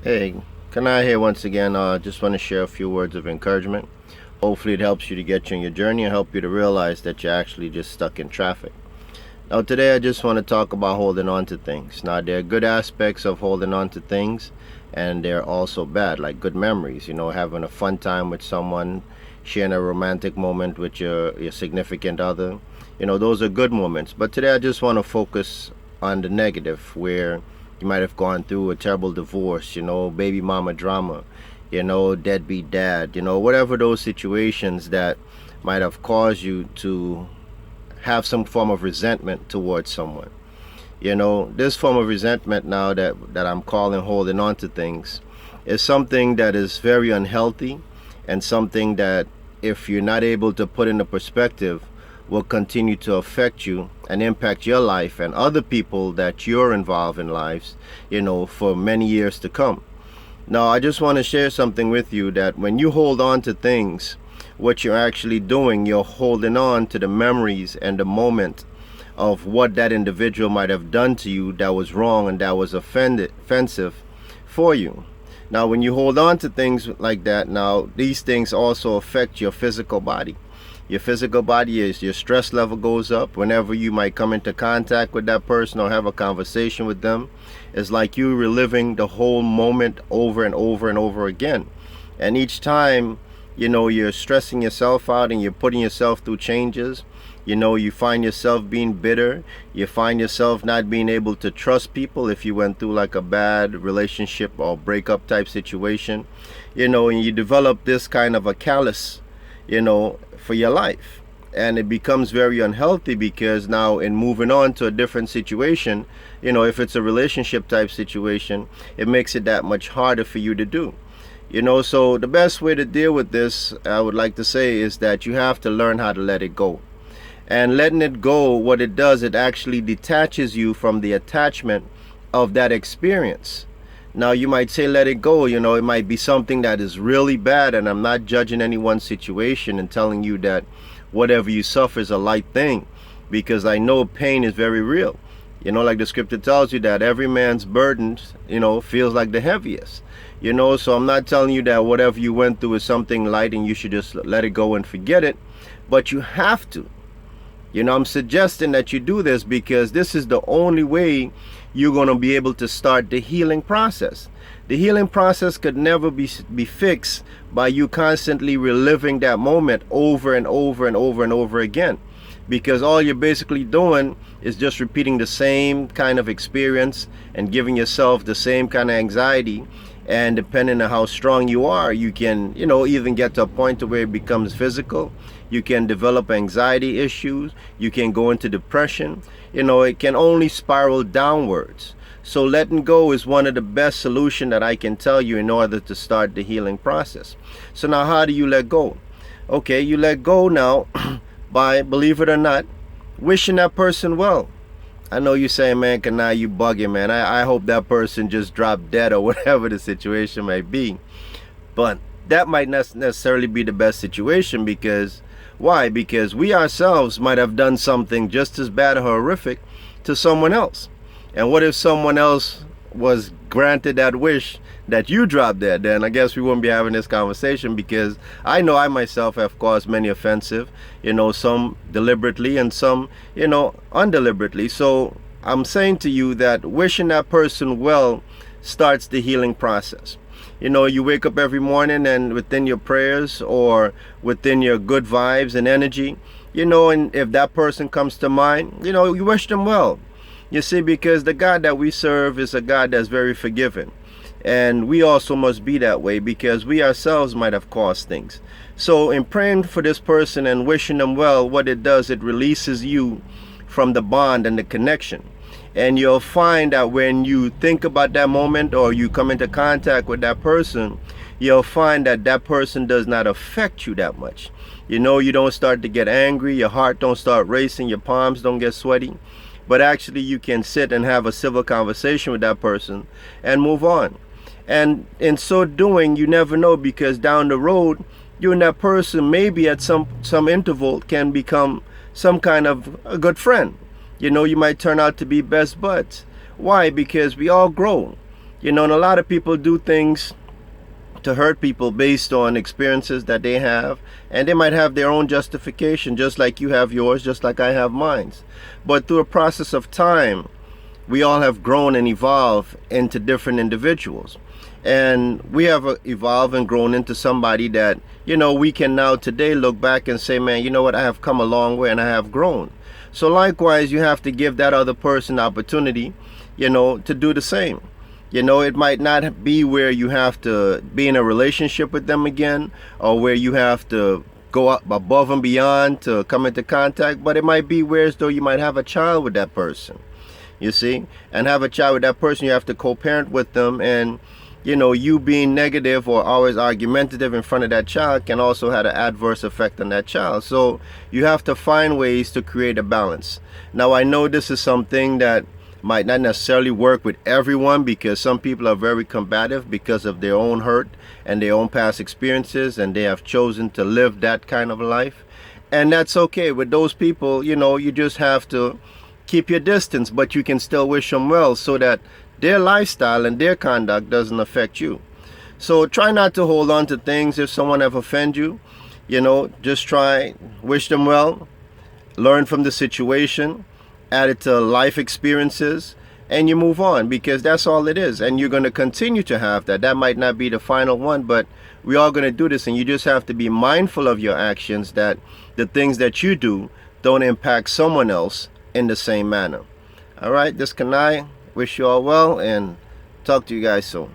Hey, Kanai here once again. Just want to share a few words of encouragement. Hopefully, it helps you to get you on your journey and help you to realize that you're actually just stuck in traffic. Now, today I just want to talk about holding on to things. Now, there are good aspects of holding on to things, and there are also bad, like good memories. Having a fun time with someone, sharing a romantic moment with your significant other. Those are good moments. But today I just want to focus on the negative, where you might have gone through a terrible divorce, baby mama drama, deadbeat dad, whatever those situations that might have caused you to have some form of resentment towards someone. This form of resentment now that I'm calling holding on to things is something that is very unhealthy, and something that, if you're not able to put into perspective, will continue to affect you and impact your life and other people that you're involved in lives, for many years to come. Now, I just want to share something with you, that when you hold on to things, what you're actually doing, you're holding on to the memories and the moment of what that individual might have done to you that was wrong and that was offensive for you. Now, when you hold on to things like that, now these things also affect your physical body. Your physical body is, your stress level goes up whenever you might come into contact with that person or have a conversation with them. It's like you reliving the whole moment over and over and over again. And each time, you're stressing yourself out and you're putting yourself through changes. You find yourself being bitter. You find yourself not being able to trust people if you went through like a bad relationship or breakup type situation. And you develop this kind of a callous, for your life. And it becomes very unhealthy, because now, in moving on to a different situation, if it's a relationship type situation, it makes it that much harder for you to do. So the best way to deal with this, I would like to say, is that you have to learn how to let it go. And letting it go, what it does, it actually detaches you from the attachment of that experience. Now, you might say let it go, it might be something that is really bad, and I'm not judging anyone's situation and telling you that whatever you suffer is a light thing, because I know pain is very real. Like the scripture tells you, that every man's burden, feels like the heaviest. So I'm not telling you that whatever you went through is something light and you should just let it go and forget it, but you have to. I'm suggesting that you do this, because this is the only way you're going to be able to start the healing process. The healing process could never be fixed by you constantly reliving that moment over and over and over and over again, because all you're basically doing is just repeating the same kind of experience and giving yourself the same kind of anxiety. And depending on how strong you are, you can, even get to a point to where it becomes physical. You can develop anxiety issues. You can go into depression. It can only spiral downwards. So letting go is one of the best solutions that I can tell you in order to start the healing process. So now, how do you let go? Okay, you let go now by, believe it or not, wishing that person well. I know you saying, man, now you bugging, man. I hope that person just dropped dead or whatever the situation may be. But that might not necessarily be the best situation, because why? Because we ourselves might have done something just as bad or horrific to someone else. And what if someone else was granted that wish that you dropped dead? Then I guess we wouldn't be having this conversation, because I know I myself have caused many offensive, some deliberately and some, undeliberately. So I'm saying to you that wishing that person well starts the healing process. You wake up every morning, and within your prayers or within your good vibes and energy, and if that person comes to mind, you wish them well. You see, because the God that we serve is a God that's very forgiving. And we also must be that way, because we ourselves might have caused things. So in praying for this person and wishing them well, what it does, it releases you from the bond and the connection. And you'll find that when you think about that moment, or you come into contact with that person, you'll find that that person does not affect you that much. You don't start to get angry, your heart don't start racing, your palms don't get sweaty. But actually, you can sit and have a civil conversation with that person and move on. And in so doing, you never know, because down the road, you and that person maybe at some interval can become some kind of a good friend. You might turn out to be best buds. Why? Because we all grow. And a lot of people do things to hurt people based on experiences that they have, and they might have their own justification, just like you have yours, just like I have mine. But through a process of time, we all have grown and evolved into different individuals, and we have evolved and grown into somebody that we can now today look back and say, man, you know what, I have come a long way and I have grown. So likewise, you have to give that other person the opportunity to do the same. It might not be where you have to be in a relationship with them again, or where you have to go up above and beyond to come into contact, but it might be where as though you might have a child with that person, you see, and have a child with that person. You have to co-parent with them, and you being negative or always argumentative in front of that child can also have an adverse effect on that child. So you have to find ways to create a balance. Now, I know this is something that might not necessarily work with everyone, because some people are very combative because of their own hurt and their own past experiences, and they have chosen to live that kind of life, and that's okay. With those people, you just have to keep your distance, but you can still wish them well, so that their lifestyle and their conduct doesn't affect you. So try not to hold on to things. If someone have offended you, just try, wish them well, learn from the situation, add it to life experiences, and you move on, because that's all it is. And you're going to continue to have that. That might not be the final one, but we are going to do this, and you just have to be mindful of your actions, that the things that you do don't impact someone else in the same manner. All right, this is Kanai. Wish you all well, and talk to you guys soon.